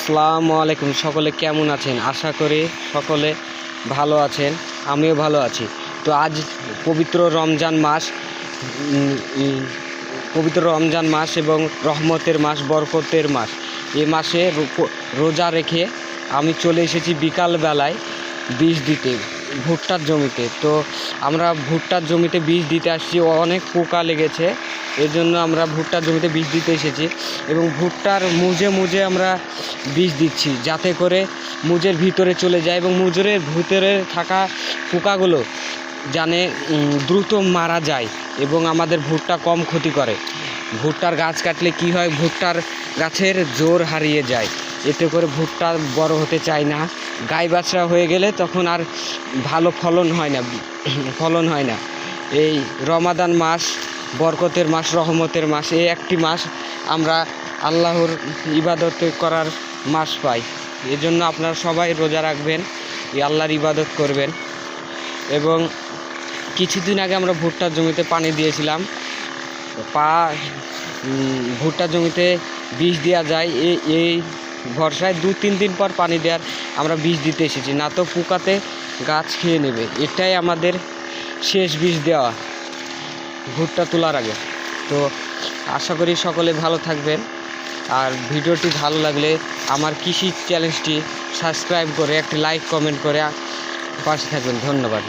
আসসালামু আলাইকুম। সকলে কেমন আছেন? আশা করি সকলে ভালো আছেন, আমিও ভালো আছি। তো আজ পবিত্র রমজান মাস, এবং রহমতের মাস, বরকতের মাস। এই মাসে রোজা রেখে আমি চলে এসেছি বিকালবেলায় বীজ দিতে ভুট্টার জমিতে। তো আমরা ভুট্টার জমিতে বীজ দিতে আসছি, অনেক পোকা লেগেছে, এর জন্য আমরা ভুট্টার জমিতে বীজ দিতে এসেছি এবং ভুট্টার মুজে আমরা বীজ দিচ্ছি, যাতে করে মুজের ভিতরে চলে যায় এবং মুজের ভিতরে থাকা পোকাগুলো জানে দ্রুত মারা যায় এবং আমাদের ভুট্টা কম ক্ষতি করে। ভুট্টার গাছ কাটলে কি হয়, ভুট্টার গাছের জোর হারিয়ে যায়, এতে করে ভুট্টা বড় হতে চায় না। গাই বাছরা হয়ে গেলে তখন আর ভালো ফলন হয় না। এই রমাদান মাস, বরকতের মাস, রহমতের মাস, এই একটি মাস আমরা আল্লাহর ইবাদত করার মাস পাই। এজন্য আপনারা সবাই রোজা রাখবেন, এই আল্লাহর ইবাদত করবেন। এবং কিছুদিন আগে আমরা ভুট্টার জমিতে পানি দিয়েছিলাম। ভুট্টার জমিতে বীজ দেওয়া যায় এই ভরসায় 2-3 দিন পর পানি দেওয়ার আমরা বীজ দিতে এসেছি, না তো পোকাতে গাছ খেয়ে নেবে। এটাই আমাদের শেষ বীজ দেওয়া ভুট্টা তোলার আগে। তো আশা করি সকলে ভালো থাকবেন। আর ভিডিওটি ভালো লাগলে আমার কৃষি চ্যালেঞ্জটি সাবস্ক্রাইব করে একটি লাইক কমেন্ট করে পাশে থাকবেন। ধন্যবাদ।